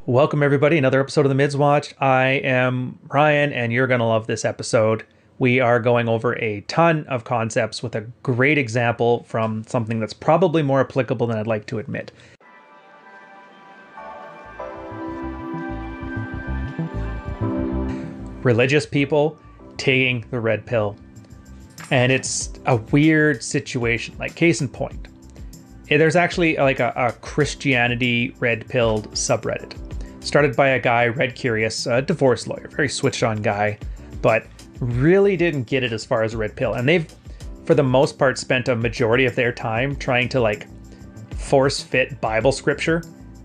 Welcome everybody, another episode of the Mids Watch. I am Ryan and you're going to love this episode. We are going over a ton of concepts with a great example from something that's probably more applicable than I'd like to admit. Religious people taking the red pill. And it's a weird situation, like case in point. There's actually like a Christianity red-pilled subreddit. Started by a guy, Red Curious, a divorce lawyer, very switched on guy, but really didn't get it as far as a red pill. And they've, for the most part, spent a majority of their time trying to like force fit Bible scripture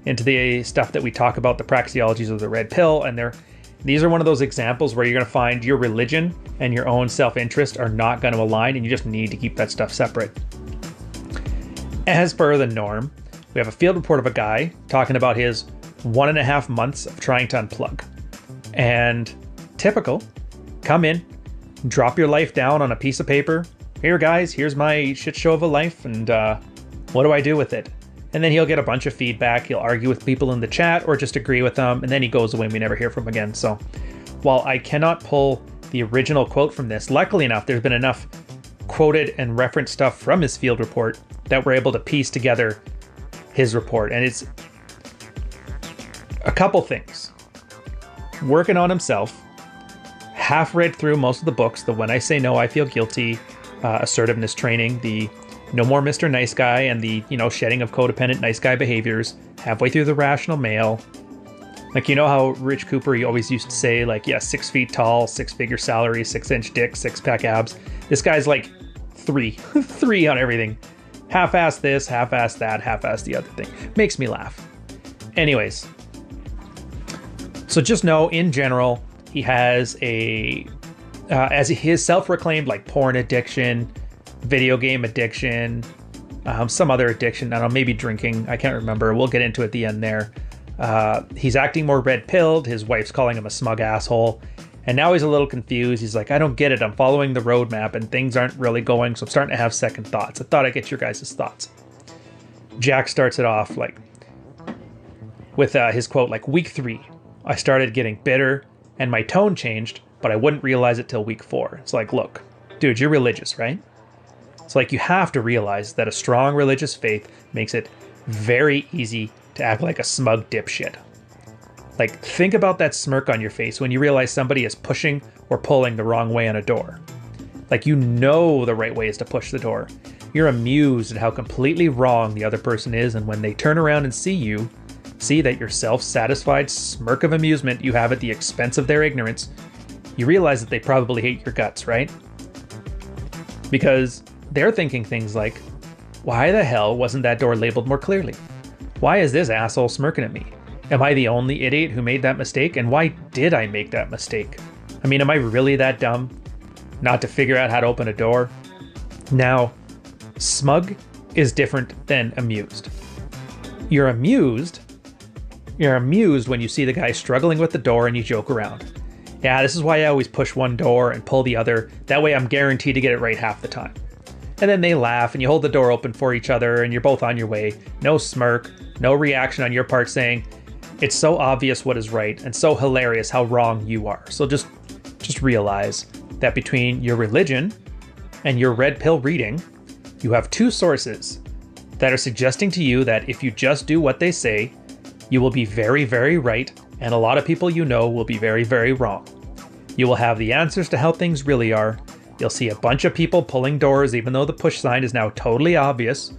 into the stuff that we talk about, the praxeologies of the red pill. And these are one of those examples where you're going to find your religion and your own self-interest are not going to align, and you just need to keep that stuff separate. As per the norm, we have a field report of a guy talking about his 1.5 months of trying to unplug. And typical, come in, drop your life down on a piece of paper. Here guys, here's my shit show of a life, and what do I do with it? And then he'll get a bunch of feedback. He'll argue with people in the chat or just agree with them, and then he goes away and we never hear from him again. So while I cannot pull the original quote from this, luckily enough, there's been enough quoted and referenced stuff from his field report that we're able to piece together his report. And it's a couple things. Working on himself, half read through most of the books, the When I Say No, I Feel Guilty, assertiveness training, the No More Mr. Nice Guy, and the, shedding of codependent nice guy behaviors, halfway through the Rational Male. Like, you know how Rich Cooper, he always used to say, like, yeah, 6 feet tall, 6-figure salary, 6-inch dick, 6-pack abs. This guy's like 3 3 on everything. Half-ass this, half-ass that, half-ass the other thing. Makes me laugh. Anyways, so just know, in general, he has as his self-proclaimed, like, porn addiction, video game addiction, some other addiction, I don't know, maybe drinking, I can't remember. We'll get into it at the end there. He's acting more red-pilled. His wife's calling him a smug asshole. And now he's a little confused. He's like, I don't get it. I'm following the roadmap and things aren't really going, so I'm starting to have second thoughts. I thought I'd get your guys' thoughts. Jack starts it off like with his quote, like, week 3, I started getting bitter and my tone changed, but I wouldn't realize it till week 4. It's like, look, dude, you're religious, right? It's like you have to realize that a strong religious faith makes it very easy to act like a smug dipshit. Like, think about that smirk on your face when you realize somebody is pushing or pulling the wrong way on a door. Like, you know the right way is to push the door. You're amused at how completely wrong the other person is, and when they turn around and see that your self-satisfied smirk of amusement you have at the expense of their ignorance, you realize that they probably hate your guts, right? Because they're thinking things like, why the hell wasn't that door labeled more clearly? Why is this asshole smirking at me? Am I the only idiot who made that mistake? And why did I make that mistake? I mean, am I really that dumb not to figure out how to open a door? Now, smug is different than amused. You're amused when you see the guy struggling with the door and you joke around. Yeah, this is why I always push one door and pull the other. That way I'm guaranteed to get it right half the time. And then they laugh and you hold the door open for each other and you're both on your way. No smirk, no reaction on your part saying, it's so obvious what is right and so hilarious how wrong you are. So just realize that between your religion and your red pill reading, you have 2 sources that are suggesting to you that if you just do what they say, you will be very, very right, and a lot of people you know will be very, very wrong. You will have the answers to how things really are. You'll see a bunch of people pulling doors even though the push sign is now totally obvious,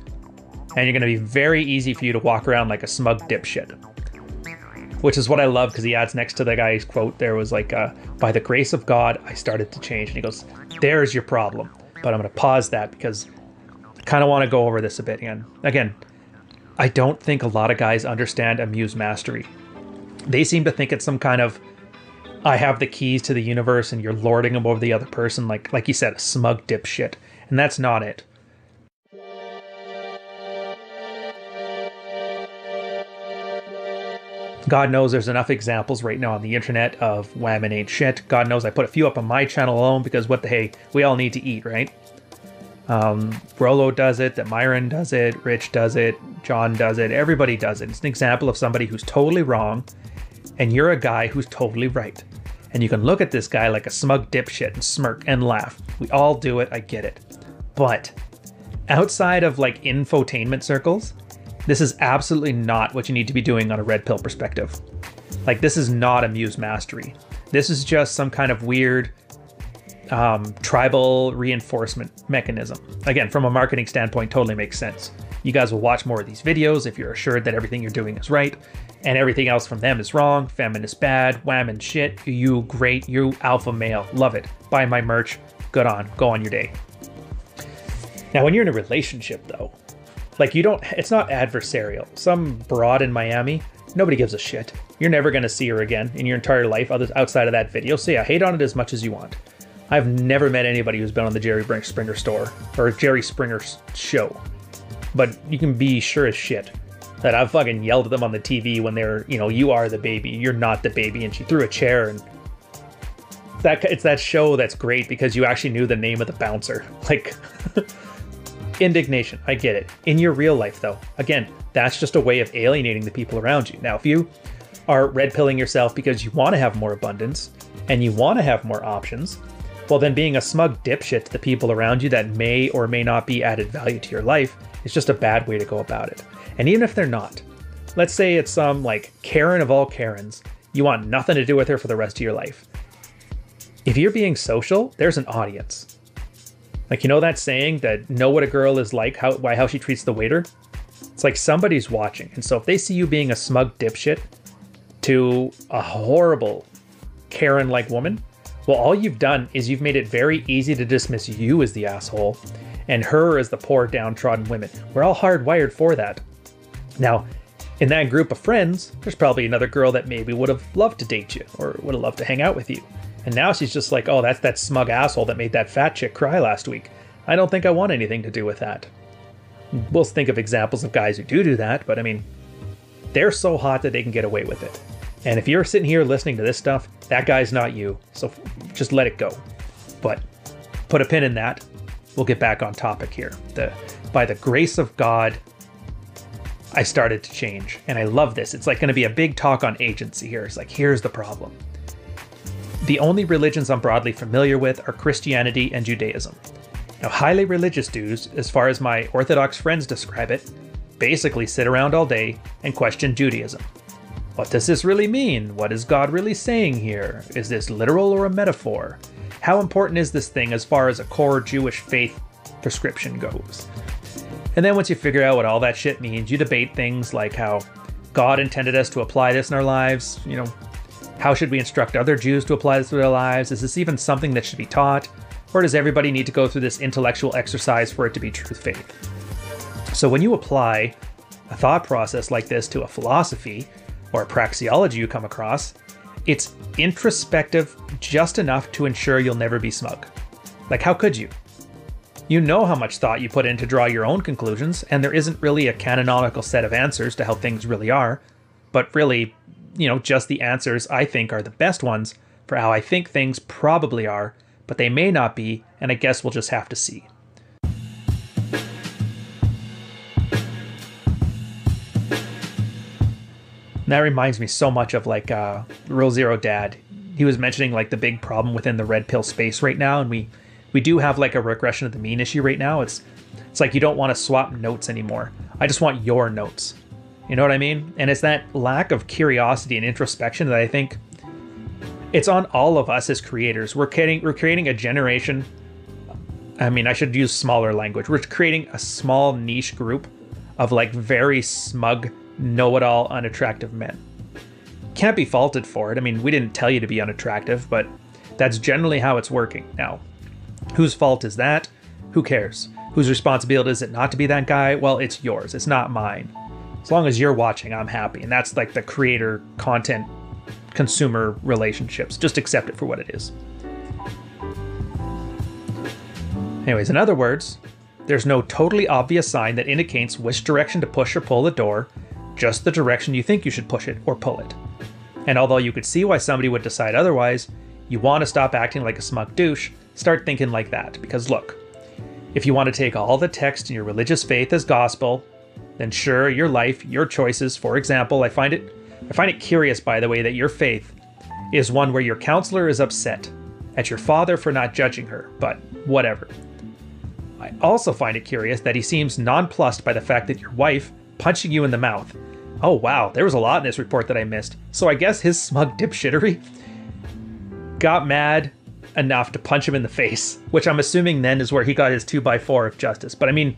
and you're going to be very easy for you to walk around like a smug dipshit. Which is what I love, because he adds next to the guy's quote, there was like, by the grace of God, I started to change. And he goes, there's your problem. But I'm going to pause that because I kind of want to go over this a bit again. Again, I don't think a lot of guys understand amuse mastery. They seem to think it's some kind of, I have the keys to the universe and you're lording them over the other person. Like you said, a smug dipshit. And that's not it. God knows there's enough examples right now on the internet of whammon ain't shit. God knows I put a few up on my channel alone because what the hey, we all need to eat, right? Rolo does it, that Myron does it, Rich does it, John does it, everybody does it. It's an example of somebody who's totally wrong and you're a guy who's totally right. And you can look at this guy like a smug dipshit and smirk and laugh. We all do it, I get it. But outside of like infotainment circles, this is absolutely not what you need to be doing on a red pill perspective. Like, this is not a muse mastery. This is just some kind of weird tribal reinforcement mechanism. Again, from a marketing standpoint, totally makes sense. You guys will watch more of these videos if you're assured that everything you're doing is right and everything else from them is wrong. Feminist bad, whammon shit, you great, you alpha male, love it. Buy my merch, good on, go on your day. Now, when you're in a relationship though, like it's not adversarial. Some broad in Miami, nobody gives a shit. You're never gonna see her again in your entire life outside of that video. So yeah, hate on it as much as you want. I've never met anybody who's been on the Jerry Springer store or Jerry Springer show. But you can be sure as shit that I've fucking yelled at them on the TV when they're, you are the baby, you're not the baby. And she threw a chair, and it's that show that's great because you actually knew the name of the bouncer. Like, indignation, I get it. In your real life though, again, that's just a way of alienating the people around you. Now, if you are red pilling yourself because you want to have more abundance and you want to have more options, well then being a smug dipshit to the people around you that may or may not be added value to your life is just a bad way to go about it. And even if they're not, let's say it's some like Karen of all Karens, you want nothing to do with her for the rest of your life. If you're being social, there's an audience. Like, that saying that know what a girl is like by how she treats the waiter? It's like somebody's watching. And so if they see you being a smug dipshit to a horrible Karen-like woman, well, all you've done is you've made it very easy to dismiss you as the asshole and her as the poor downtrodden women. We're all hardwired for that. Now, in that group of friends, there's probably another girl that maybe would have loved to date you or would have loved to hang out with you. And now she's just like, oh, that's that smug asshole that made that fat chick cry last week. I don't think I want anything to do with that. We'll think of examples of guys who do that, but I mean, they're so hot that they can get away with it. And if you're sitting here listening to this stuff, that guy's not you. So just let it go. But put a pin in that. We'll get back on topic here. By the grace of God, I started to change. And I love this. It's like going to be a big talk on agency here. It's like, here's the problem. The only religions I'm broadly familiar with are Christianity and Judaism. Now, highly religious dudes, as far as my Orthodox friends describe it, basically sit around all day and question Judaism. What does this really mean? What is God really saying here? Is this literal or a metaphor? How important is this thing as far as a core Jewish faith prescription goes? And then once you figure out what all that shit means, you debate things like how God intended us to apply this in our lives. How should we instruct other Jews to apply this to their lives? Is this even something that should be taught? Or does everybody need to go through this intellectual exercise for it to be truth faith? So when you apply a thought process like this to a philosophy or a praxeology you come across, it's introspective just enough to ensure you'll never be smug. Like, how could you? You know how much thought you put in to draw your own conclusions, and there isn't really a canonical set of answers to how things really are, but really, just the answers I think are the best ones for how I think things probably are, but they may not be, and I guess we'll just have to see. And that reminds me so much of like Real Zero Dad. He was mentioning like the big problem within the red pill space right now, and we do have like a regression of the mean issue right now. It's like you don't want to swap notes anymore. I just want your notes. You know what I mean? And it's that lack of curiosity and introspection that I think it's on all of us as creators. We're creating a generation. I mean, I should use smaller language. We're creating a small niche group of like very smug, know-it-all, unattractive men. Can't be faulted for it. I mean, we didn't tell you to be unattractive, but that's generally how it's working. Now, whose fault is that? Who cares? Whose responsibility is it not to be that guy? Well, it's yours. It's not mine. As long as you're watching, I'm happy. And that's like the creator content consumer relationships. Just accept it for what it is. Anyways, in other words, there's no totally obvious sign that indicates which direction to push or pull the door, just the direction you think you should push it or pull it. And although you could see why somebody would decide otherwise, you want to stop acting like a smug douche, start thinking like that. Because look, if you want to take all the text in your religious faith as gospel, then sure, your life, your choices. For example, I find it I find it curious, by the way, that your faith is one where your counselor is upset at your father for not judging her, but whatever. I also find it curious that he seems nonplussed by the fact that your wife punching you in the mouth. Oh wow, there was a lot in this report that I missed. So I guess his smug dipshittery got mad enough to punch him in the face, which I'm assuming then is where he got his 2x4 of justice. But I mean,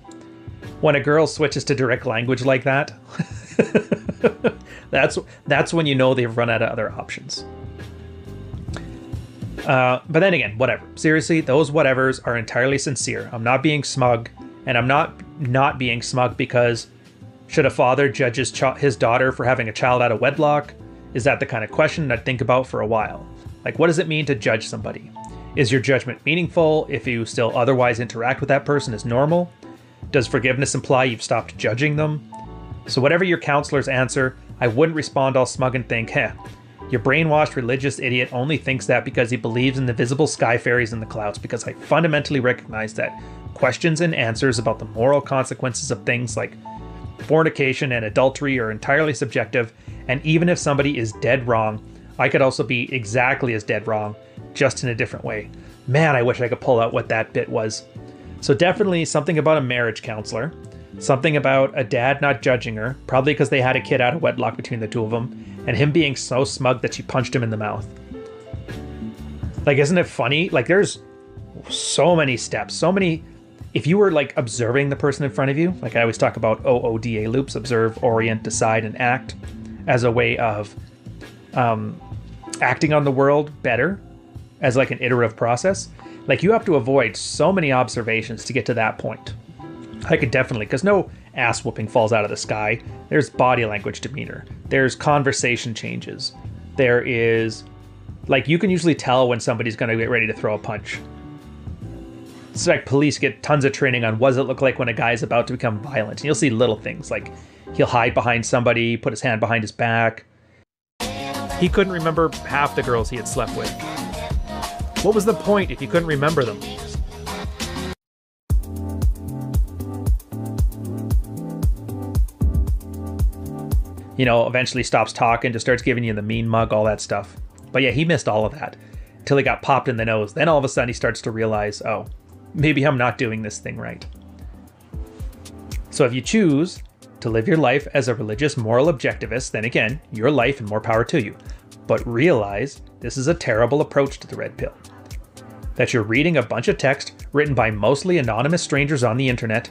when a girl switches to direct language like that, that's when you know they've run out of other options. But then again, whatever. Seriously, those whatevers are entirely sincere. I'm not being smug, and I'm not being smug because should a father judge his daughter for having a child out of wedlock? Is that the kind of question I'd think about for a while? Like, what does it mean to judge somebody? Is your judgment meaningful if you still otherwise interact with that person as normal? Does forgiveness imply you've stopped judging them? So whatever your counselor's answer, I wouldn't respond all smug and think, your brainwashed religious idiot only thinks that because he believes in the visible sky fairies in the clouds, because I fundamentally recognize that questions and answers about the moral consequences of things like fornication and adultery are entirely subjective, and even if somebody is dead wrong, I could also be exactly as dead wrong, just in a different way. Man, I wish I could pull out what that bit was. So definitely something about a marriage counselor, something about a dad not judging her, probably because they had a kid out of wedlock between the two of them, and him being so smug that she punched him in the mouth. Like, isn't it funny? Like, there's so many steps, so many. If you were like observing the person in front of you, like I always talk about OODA loops, observe, orient, decide, and act, as a way of acting on the world better, as like an iterative process. Like, you have to avoid so many observations to get to that point. I could definitely, because no ass whooping falls out of the sky. There's body language demeanor. There's conversation changes. There is, like, you can usually tell when somebody's going to get ready to throw a punch. It's like police get tons of training on what does it look like when a guy is about to become violent. And you'll see little things like he'll hide behind somebody, put his hand behind his back. He couldn't remember half the girls he had slept with. What was the point if you couldn't remember them? You know, eventually stops talking, just starts giving you the mean mug, all that stuff. But yeah, he missed all of that until he got popped in the nose. Then all of a sudden he starts to realize, oh, maybe I'm not doing this thing right. So if you choose to live your life as a religious moral objectivist, then again, your life and more power to you. But realize this is a terrible approach to the red pill. That you're reading a bunch of text written by mostly anonymous strangers on the internet,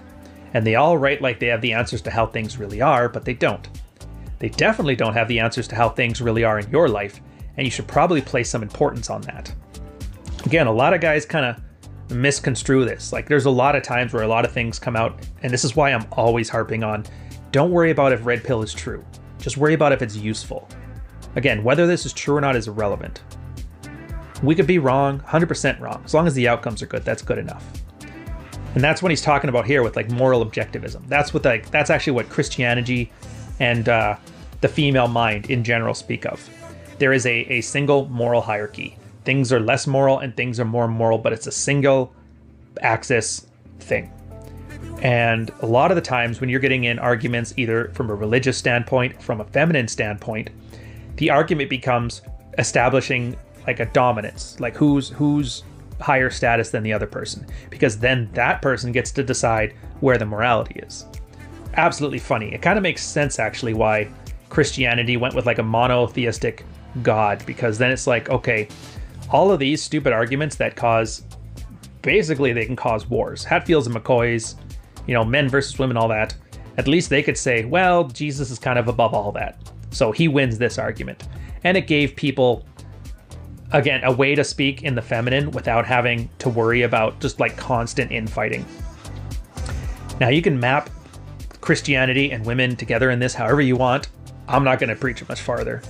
and they all write like they have the answers to how things really are, but they don't. They definitely don't have the answers to how things really are in your life, and you should probably place some importance on that. Again, a lot of guys kind of misconstrue this. Like, there's a lot of times where a lot of things come out, and this is why I'm always harping on, don't worry about if red pill is true. Just worry about if it's useful. Again, whether this is true or not is irrelevant. We could be wrong, 100% wrong. As long as the outcomes are good, that's good enough. And that's what he's talking about here with like moral objectivism. That's actually what Christianity and the female mind in general speak of. There is a single moral hierarchy. Things are less moral and things are more moral, but it's a single axis thing. And a lot of the times when you're getting in arguments, either from a religious standpoint, from a feminine standpoint, the argument becomes establishing like a dominance, like who's higher status than the other person, because then that person gets to decide where the morality is. Absolutely funny. It kind of makes sense actually why Christianity went with like a monotheistic God, because then it's like, okay, all of these stupid arguments that cause, basically they can cause wars. Hatfields and McCoys, you know, men versus women, all that. At least they could say, well, Jesus is kind of above all that, so he wins this argument. And it gave people, again, a way to speak in the feminine without having to worry about just like constant infighting. Now you can map Christianity and women together in this however you want. I'm not going to preach it much farther.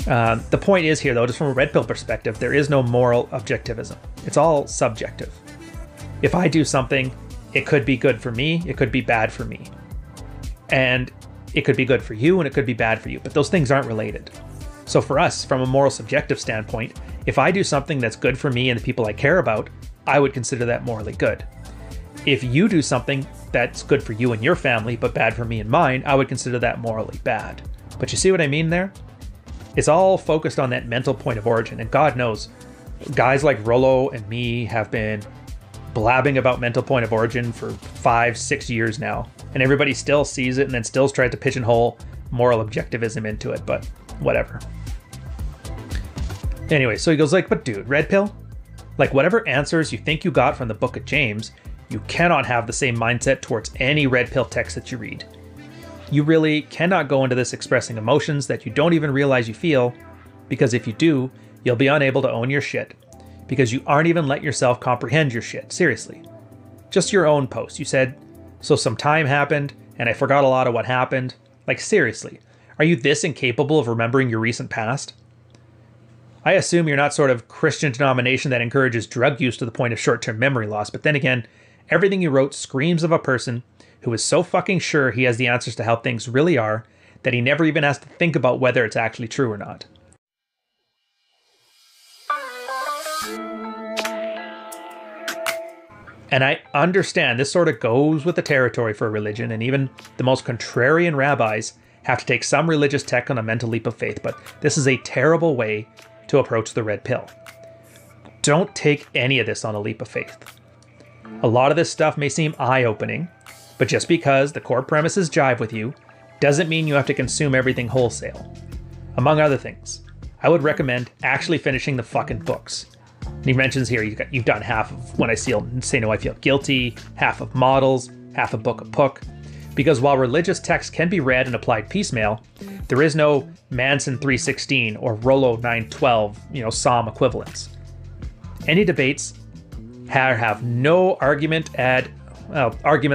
The point is here, though, just from a red pill perspective, there is no moral objectivism. It's all subjective. If I do something, it could be good for me, it could be bad for me. And it could be good for you and it could be bad for you, but those things aren't related. So for us, from a moral subjective standpoint, if I do something that's good for me and the people I care about, I would consider that morally good. If you do something that's good for you and your family, but bad for me and mine, I would consider that morally bad. But you see what I mean there? It's all focused on that mental point of origin, and God knows, guys like Rollo and me have been blabbing about mental point of origin for 5-6 years now, and everybody still sees it and then still tries to pigeonhole moral objectivism into it, but whatever. Anyway, so he goes like, but dude, red pill? Like whatever answers you think you got from the book of James, you cannot have the same mindset towards any red pill text that you read. You really cannot go into this expressing emotions that you don't even realize you feel, because if you do, you'll be unable to own your shit, because you aren't even letting yourself comprehend your shit, seriously. Just your own post, you said, so some time happened, and I forgot a lot of what happened. Like seriously, are you this incapable of remembering your recent past? I assume you're not sort of Christian denomination that encourages drug use to the point of short-term memory loss, but then again, everything you wrote screams of a person who is so fucking sure he has the answers to how things really are that he never even has to think about whether it's actually true or not. And I understand this sort of goes with the territory for a religion, and even the most contrarian rabbis have to take some religious tech on a mental leap of faith, but this is a terrible way to approach the red pill. Don't take any of this on a leap of faith. A lot of this stuff may seem eye-opening, but just because the core premises jive with you doesn't mean you have to consume everything wholesale. Among other things, I would recommend actually finishing the fucking books. And he mentions here you've done half of When I Say No I Feel Guilty, half of Models, half of Book of Puck, because while religious texts can be read and applied piecemeal, there is no Manson 3:16 or Rollo 9:12, Psalm equivalents. Any debates have no arguments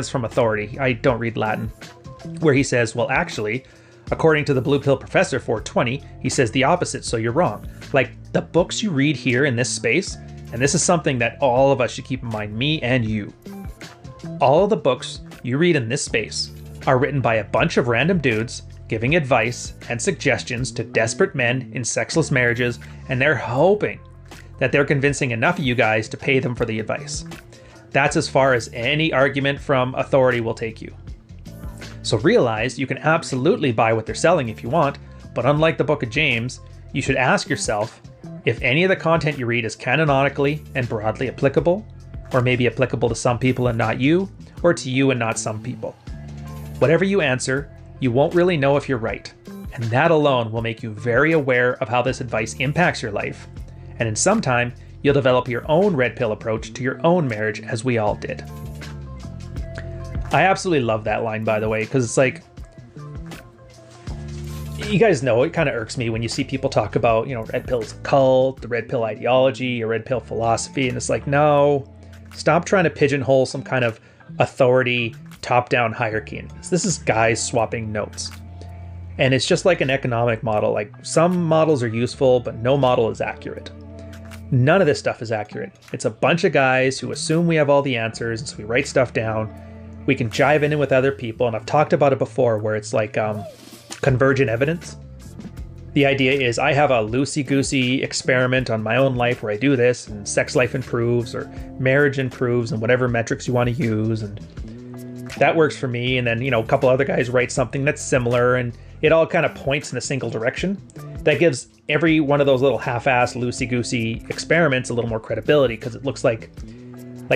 from authority. I don't read Latin. Where he says, well, actually, according to the Blue Pill Professor 420, he says the opposite, so you're wrong. Like, the books you read here in this space, and this is something that all of us should keep in mind, me and you. All of the books you read in this space are written by a bunch of random dudes giving advice and suggestions to desperate men in sexless marriages, and they're hoping that they're convincing enough of you guys to pay them for the advice. That's as far as any argument from authority will take you. So realize you can absolutely buy what they're selling if you want, but unlike the Book of James, you should ask yourself if any of the content you read is canonically and broadly applicable, or maybe applicable to some people and not you, or to you and not some people. Whatever you answer, you won't really know if you're right, and that alone will make you very aware of how this advice impacts your life, and in some time, you'll develop your own red pill approach to your own marriage, as we all did. I absolutely love that line, by the way, because it's like, you guys know, it kind of irks me when you see people talk about, red pill's a cult, the red pill ideology, or red pill philosophy, and it's like, no, stop trying to pigeonhole some kind of authority, top-down hierarchy in this. This is guys swapping notes. And it's just like an economic model. Like, some models are useful, but no model is accurate. None of this stuff is accurate. It's a bunch of guys who assume we have all the answers, and so we write stuff down. We can jive in with other people, and I've talked about it before, where it's like convergent evidence. The idea is I have a loosey-goosey experiment on my own life where I do this, and sex life improves, or marriage improves, and whatever metrics you want to use, and that works for me. And then, a couple other guys write something that's similar, and it all kind of points in a single direction. That gives every one of those little half-assed, loosey-goosey experiments a little more credibility, because it looks like,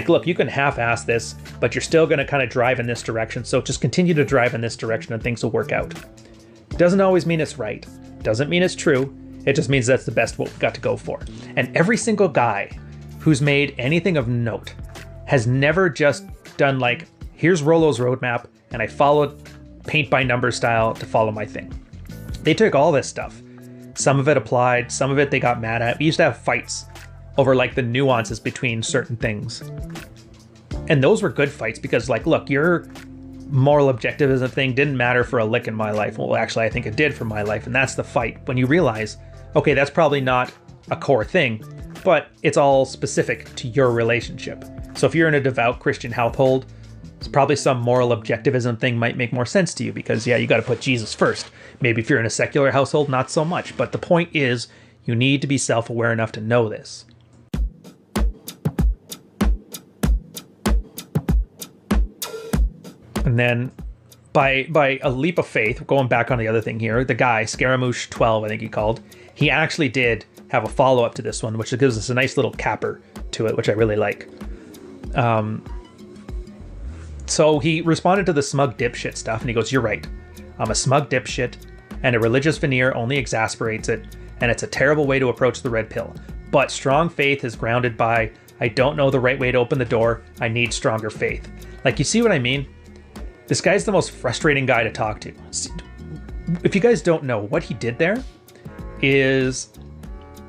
look, you can half-ass this, but you're still going to kind of drive in this direction, so just continue to drive in this direction and things will work out. Doesn't always mean it's right. Doesn't mean it's true. It just means that's the best what we've got to go for. And every single guy who's made anything of note has never just done like, here's Rollo's roadmap, and I followed paint by number style to follow my thing. They took all this stuff. Some of it applied, some of it they got mad at. We used to have fights over like the nuances between certain things. And those were good fights because like, look, your moral objectivism thing didn't matter for a lick in my life. Well, actually, I think it did for my life. And that's the fight. When you realize, okay, that's probably not a core thing, but it's all specific to your relationship. So if you're in a devout Christian household, it's probably some moral objectivism thing might make more sense to you because, yeah, you got to put Jesus first. Maybe if you're in a secular household, not so much. But the point is, you need to be self-aware enough to know this. And then by a leap of faith, going back on the other thing here, the guy, Scaramouche 12, I think he called, he actually did have a follow-up to this one, which gives us a nice little capper to it, which I really like. So he responded to the smug dipshit stuff, and he goes, "You're right. I'm a smug dipshit, and a religious veneer only exasperates it, and it's a terrible way to approach the red pill. But strong faith is grounded by, I don't know the right way to open the door, I need stronger faith." Like, you see what I mean? This guy's the most frustrating guy to talk to. If you guys don't know, what he did there is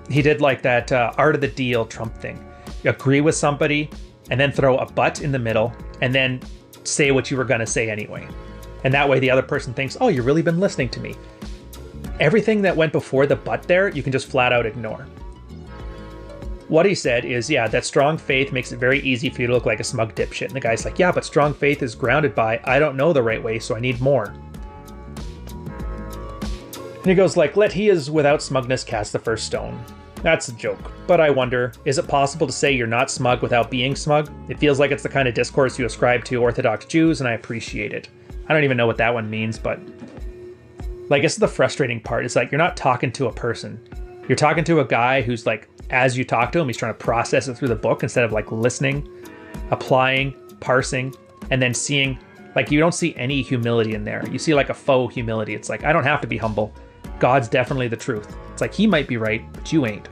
he did like that art of the deal Trump thing. You agree with somebody and then throw a but in the middle and then say what you were going to say anyway. And that way the other person thinks, oh, you've really been listening to me. Everything that went before the but there, you can just flat out ignore. What he said is, yeah, that strong faith makes it very easy for you to look like a smug dipshit. And the guy's like, yeah, but strong faith is grounded by, I don't know the right way, so I need more. And he goes like, let he is without smugness cast the first stone. That's a joke. But I wonder, is it possible to say you're not smug without being smug? It feels like it's the kind of discourse you ascribe to Orthodox Jews, and I appreciate it. I don't even know what that one means, but like, this is the frustrating part. It's like, you're not talking to a person. You're talking to a guy who's like, as you talk to him, he's trying to process it through the book instead of like listening, applying, parsing, and then seeing, like, you don't see any humility in there. You see like a faux humility. It's like, I don't have to be humble. God's definitely the truth. It's like, he might be right, but you ain't.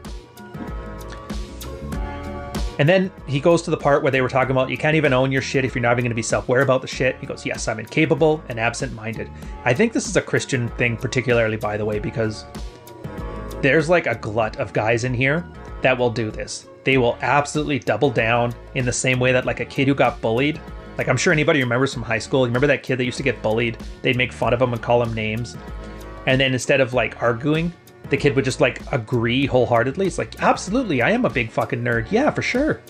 And then he goes to the part where they were talking about, you can't even own your shit if you're not even going to be self-aware about the shit. He goes, yes, I'm incapable and absent-minded. I think this is a Christian thing particularly, by the way, because there's like a glut of guys in here that will do this. They will absolutely double down in the same way that like a kid who got bullied. Like, I'm sure anybody remembers from high school. You remember that kid that used to get bullied? They'd make fun of him and call him names. And then instead of like arguing, the kid would just like agree wholeheartedly. It's like, absolutely, I am a big fucking nerd. Yeah, for sure.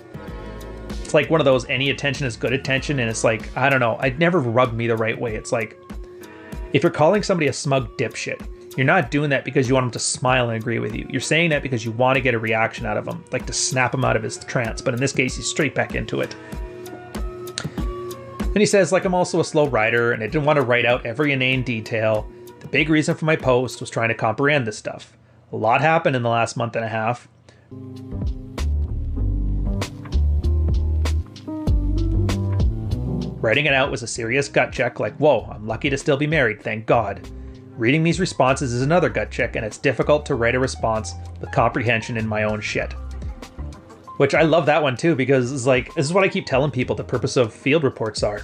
It's like one of those, any attention is good attention. And it's like, I don't know, it never rubbed me the right way. It's like, if you're calling somebody a smug dipshit, you're not doing that because you want him to smile and agree with you. You're saying that because you want to get a reaction out of him, like to snap him out of his trance. But in this case, he's straight back into it. And he says, like, I'm also a slow writer and I didn't want to write out every inane detail. The big reason for my post was trying to comprehend this stuff. A lot happened in the last month and a half. Writing it out was a serious gut check, like, whoa, I'm lucky to still be married, thank God. Reading these responses is another gut check, and it's difficult to write a response with comprehension in my own shit. Which I love that one too, because it's like, this is what I keep telling people the purpose of field reports are.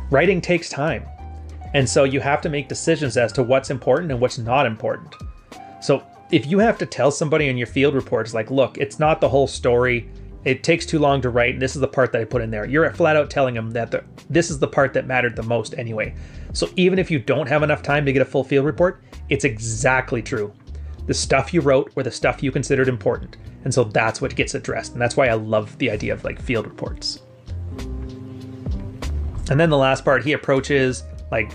Writing takes time. And so you have to make decisions as to what's important and what's not important. So if you have to tell somebody in your field reports, like, look, it's not the whole story, it takes too long to write, and this is the part that I put in there, you're flat out telling them that this is the part that mattered the most anyway. So even if you don't have enough time to get a full field report, it's exactly true. The stuff you wrote or the stuff you considered important. And so that's what gets addressed. And that's why I love the idea of like field reports. And then the last part, he approaches like,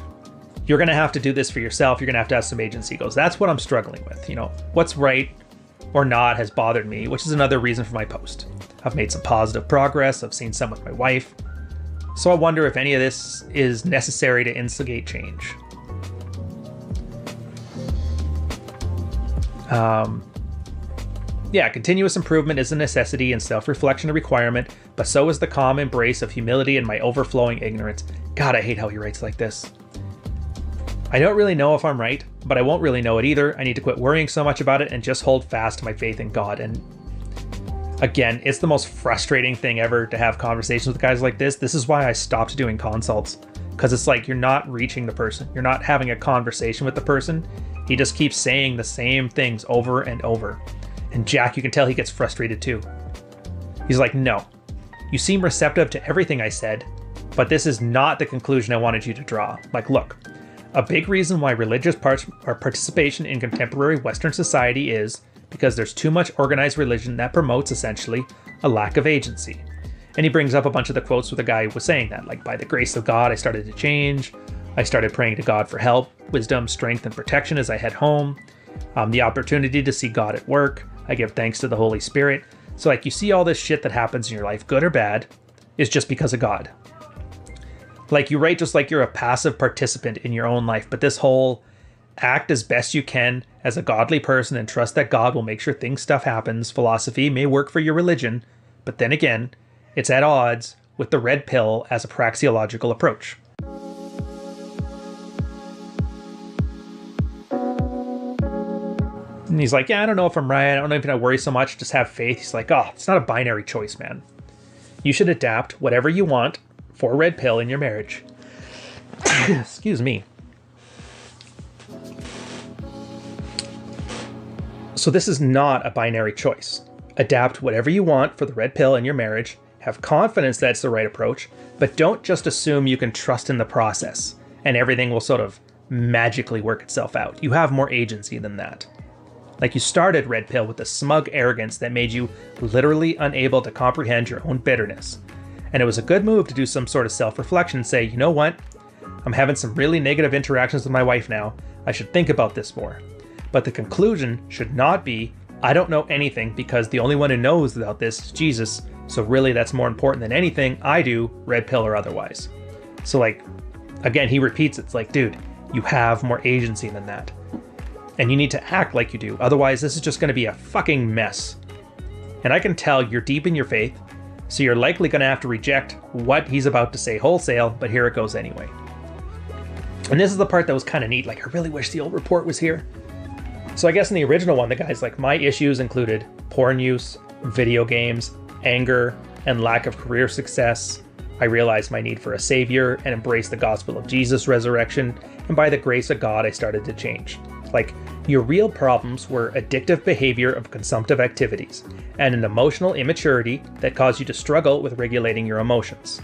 you're going to have to do this for yourself. You're going to have some agency. He goes, that's what I'm struggling with. You know, what's right or not has bothered me, which is another reason for my post. I've made some positive progress. I've seen some with my wife. So I wonder if any of this is necessary to instigate change. Yeah, continuous improvement is a necessity and self-reflection a requirement, but so is the calm embrace of humility and my overflowing ignorance. God, I hate how he writes like this. I don't really know if I'm right, but I won't really know it either. I need to quit worrying so much about it and just hold fast to my faith in God. And again, it's the most frustrating thing ever to have conversations with guys like this. This is why I stopped doing consults, because it's like, you're not reaching the person. You're not having a conversation with the person. He just keeps saying the same things over and over. And Jack, you can tell he gets frustrated too. He's like, no, you seem receptive to everything I said, but this is not the conclusion I wanted you to draw. Like, look, a big reason why religious participation in contemporary Western society is because there's too much organized religion that promotes essentially a lack of agency. And he brings up a bunch of the quotes where the guy was saying that, like, by the grace of God, I started to change. I started praying to God for help, wisdom, strength, and protection as I head home. The opportunity to see God at work. I give thanks to the Holy Spirit. So like, you see all this shit that happens in your life, good or bad, is just because of God. Like you write just like you're a passive participant in your own life, but this whole act as best you can as a godly person and trust that God will make sure stuff happens philosophy may work for your religion, but then again, it's at odds with the red pill as a praxeological approach. And he's like, yeah, I don't know if I'm right. I don't know if I worry so much. Just have faith. He's like, oh, it's not a binary choice, man. You should adapt whatever you want for a red pill in your marriage. Excuse me. So this is not a binary choice. Adapt whatever you want for the red pill in your marriage. Have confidence that's the right approach, but don't just assume you can trust in the process and everything will sort of magically work itself out. You have more agency than that. Like you started red pill with the smug arrogance that made you literally unable to comprehend your own bitterness. And it was a good move to do some sort of self-reflection and say, you know what? I'm having some really negative interactions with my wife now. I should think about this more. But the conclusion should not be, I don't know anything because the only one who knows about this is Jesus. So really that's more important than anything I do, red pill or otherwise. So like, again, he repeats, it's like, dude, you have more agency than that. And you need to act like you do. Otherwise, this is just going to be a fucking mess. And I can tell you're deep in your faith, so you're likely going to have to reject what he's about to say wholesale, but here it goes anyway. And this is the part that was kind of neat. Like, I really wish the old report was here. So I guess in the original one, the guy's like, my issues included porn use, video games, anger, and lack of career success. I realized my need for a savior and embraced the gospel of Jesus' resurrection. And by the grace of God, I started to change. Like, your real problems were addictive behavior of consumptive activities and an emotional immaturity that caused you to struggle with regulating your emotions.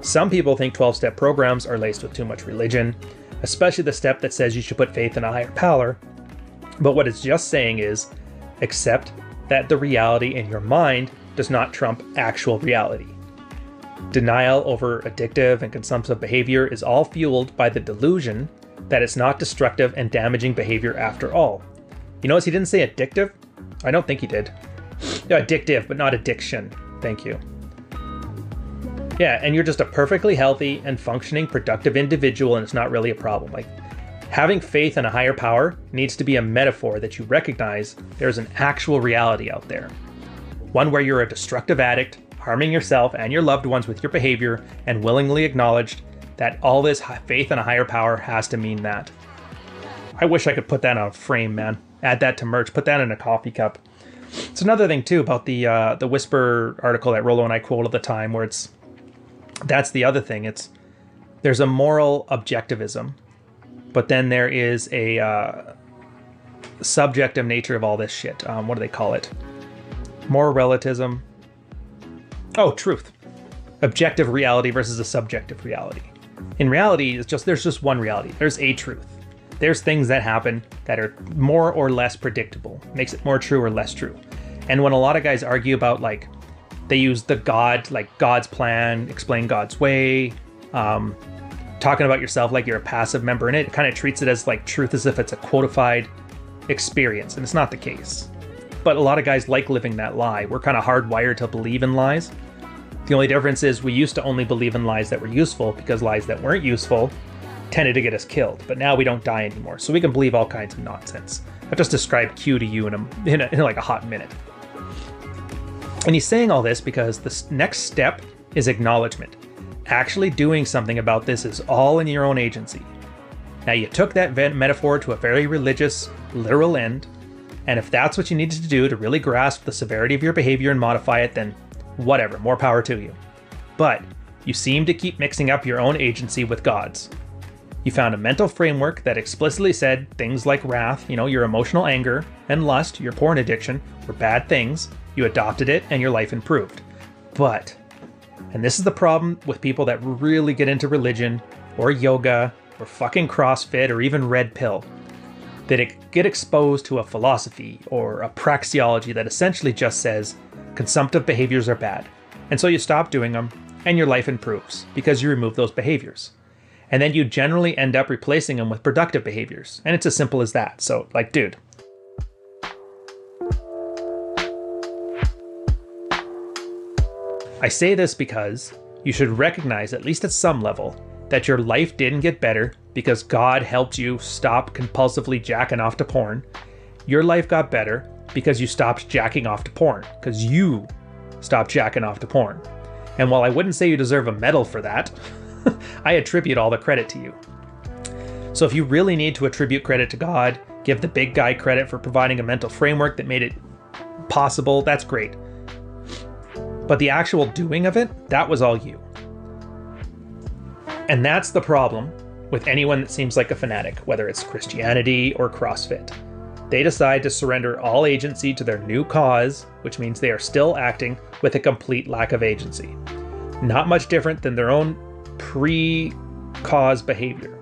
Some people think 12-step programs are laced with too much religion, especially the step that says you should put faith in a higher power. But what it's just saying is, accept that the reality in your mind does not trump actual reality. Denial over addictive and consumptive behavior is all fueled by the delusion that it's not destructive and damaging behavior after all. You notice he didn't say addictive? I don't think he did. No, addictive, but not addiction. Thank you. Yeah, and you're just a perfectly healthy and functioning, productive individual, and it's not really a problem. Like, having faith in a higher power needs to be a metaphor that you recognize there's an actual reality out there. One where you're a destructive addict, harming yourself and your loved ones with your behavior, and willingly acknowledged that all this faith in a higher power has to mean that. I wish I could put that on a frame, man. Add that to merch. Put that in a coffee cup. It's another thing, too, about the Whisper article that Rollo and I quote all the time, where that's the other thing. There's a moral objectivism, but then there is a subjective nature of all this shit. What do they call it? Moral relativism. Oh, truth. Objective reality versus a subjective reality. In reality, there's just one reality. There's a truth. There's things that happen that are more or less predictable. Makes it more true or less true. And when a lot of guys argue about, like, they use the God, like God's plan, explain God's way, talking about yourself like you're a passive member in it, it kind of treats it as like truth as if it's a quotified experience. And it's not the case. But a lot of guys like living that lie. We're kind of hardwired to believe in lies. The only difference is we used to only believe in lies that were useful because lies that weren't useful tended to get us killed. But now we don't die anymore, so we can believe all kinds of nonsense. I've just described Q to you in like a hot minute. And he's saying all this because the next step is acknowledgement. Actually doing something about this is all in your own agency. Now you took that metaphor to a very religious, literal end, and if that's what you needed to do to really grasp the severity of your behavior and modify it, then whatever, more power to you. But you seem to keep mixing up your own agency with God's. You found a mental framework that explicitly said things like wrath, your emotional anger, and lust, your porn addiction, were bad things. You adopted it and your life improved. But, and this is the problem with people that really get into religion, or yoga, or fucking CrossFit, or even red pill, that get exposed to a philosophy or a praxeology that essentially just says consumptive behaviors are bad. And so you stop doing them and your life improves because you remove those behaviors. And then you generally end up replacing them with productive behaviors. And it's as simple as that. So, like, dude. I say this because you should recognize, at least at some level, that your life didn't get better because God helped you stop compulsively jacking off to porn. Your life got better because you stopped jacking off to porn, because you stopped jacking off to porn. And while I wouldn't say you deserve a medal for that, I attribute all the credit to you. So if you really need to attribute credit to God, give the big guy credit for providing a mental framework that made it possible, that's great. But the actual doing of it, that was all you. And that's the problem with anyone that seems like a fanatic, whether it's Christianity or CrossFit. They decide to surrender all agency to their new cause, which means they are still acting with a complete lack of agency. Not much different than their own pre-cause behavior.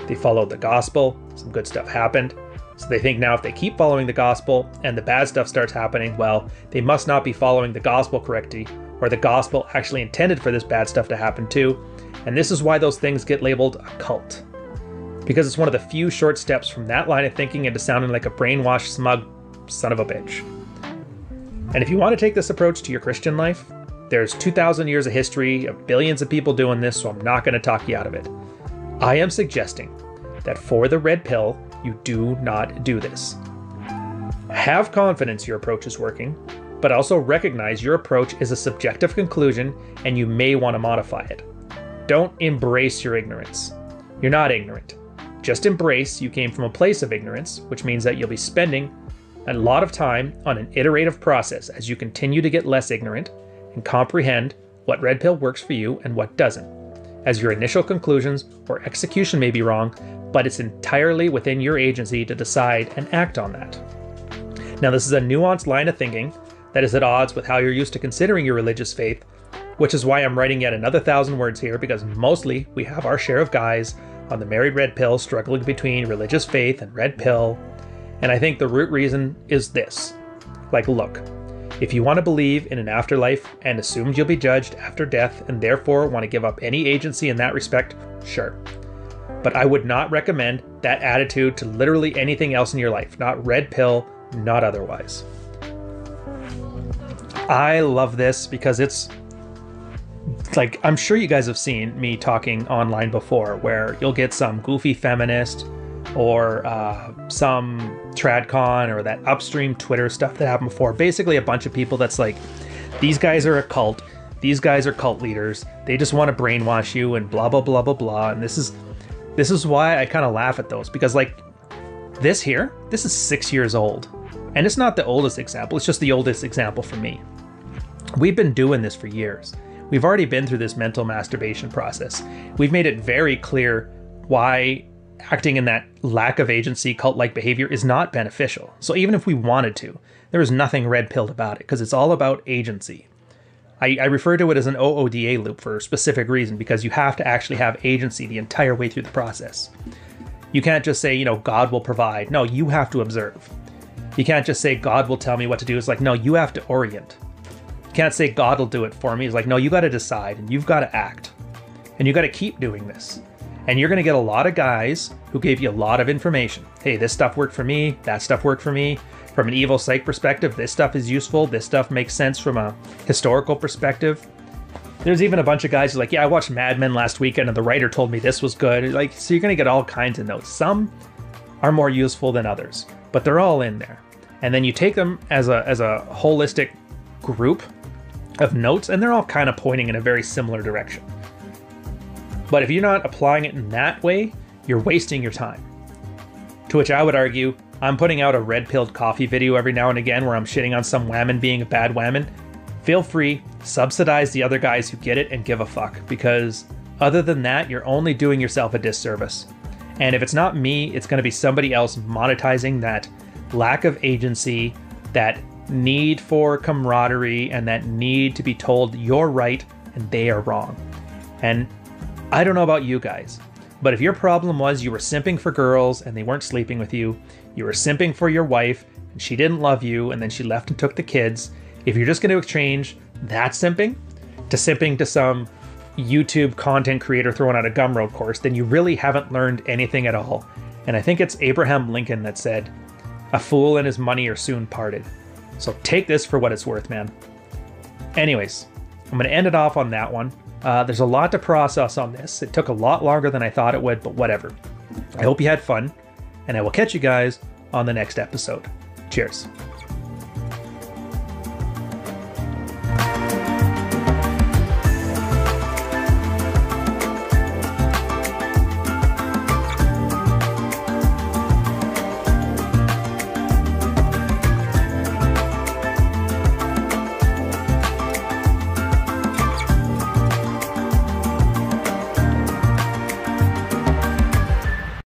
They followed the gospel, some good stuff happened, so they think now if they keep following the gospel and the bad stuff starts happening, well, they must not be following the gospel correctly, or the gospel actually intended for this bad stuff to happen too. And this is why those things get labeled a cult. Because it's one of the few short steps from that line of thinking into sounding like a brainwashed, smug son of a bitch. And if you want to take this approach to your Christian life, there's 2,000 years of history of billions of people doing this, so I'm not going to talk you out of it. I am suggesting that for the red pill, you do not do this. Have confidence your approach is working, but also recognize your approach is a subjective conclusion and you may want to modify it. Don't embrace your ignorance. You're not ignorant. Just embrace you came from a place of ignorance, which means that you'll be spending a lot of time on an iterative process as you continue to get less ignorant and comprehend what red pill works for you and what doesn't, as your initial conclusions or execution may be wrong, but it's entirely within your agency to decide and act on that. Now, this is a nuanced line of thinking that is at odds with how you're used to considering your religious faith, which is why I'm writing yet another 1,000 words here, because mostly we have our share of guys on the married red pill struggling between religious faith and red pill. And I think the root reason is this. Like, look, if you want to believe in an afterlife and assume you'll be judged after death and therefore want to give up any agency in that respect, sure. But I would not recommend that attitude to literally anything else in your life, not red pill, not otherwise. I love this because it's like, I'm sure you guys have seen me talking online before where you'll get some goofy feminist or some tradcon or that upstream Twitter stuff that happened before. Basically a bunch of people that's like, these guys are a cult, these guys are cult leaders, they just want to brainwash you and blah, blah, blah, blah, blah. And this is why I kind of laugh at those, because like this is 6 years old. And it's not the oldest example, it's just the oldest example for me. We've been doing this for years. We've already been through this mental masturbation process. We've made it very clear why acting in that lack of agency, cult-like behavior is not beneficial. So even if we wanted to, there is nothing red-pilled about it, because it's all about agency. I refer to it as an OODA loop for a specific reason, because you have to actually have agency the entire way through the process. You can't just say, God will provide. No, you have to observe. You can't just say, God will tell me what to do. It's like, no, you have to orient. You can't say God will do it for me. It's like, no, you got to decide and you've got to act. And you got to keep doing this. And you're going to get a lot of guys who gave you a lot of information. Hey, this stuff worked for me. That stuff worked for me. From an evil psych perspective, this stuff is useful. This stuff makes sense from a historical perspective. There's even a bunch of guys who are like, yeah, I watched Mad Men last weekend and the writer told me this was good. Like, so you're going to get all kinds of notes. Some are more useful than others, but they're all in there. And then you take them as a holistic group of notes, and they're all kind of pointing in a very similar direction. But if you're not applying it in that way, you're wasting your time. To which I would argue, I'm putting out a red-pilled coffee video every now and again where I'm shitting on some whammon being a bad whammon. Feel free, subsidize the other guys who get it and give a fuck, because other than that, you're only doing yourself a disservice. And if it's not me, it's going to be somebody else monetizing that lack of agency, that need for camaraderie, and that need to be told you're right and they are wrong. And I don't know about you guys, but if your problem was you were simping for girls and they weren't sleeping with you, you were simping for your wife and she didn't love you and then she left and took the kids, if you're just going to exchange that simping to some YouTube content creator throwing out a Gumroad course, then you really haven't learned anything at all. And I think it's Abraham Lincoln that said, "A fool and his money are soon parted." So take this for what it's worth, man. Anyways, I'm going to end it off on that one. There's a lot to process on this. It took a lot longer than I thought it would, but whatever. I hope you had fun, and I will catch you guys on the next episode. Cheers.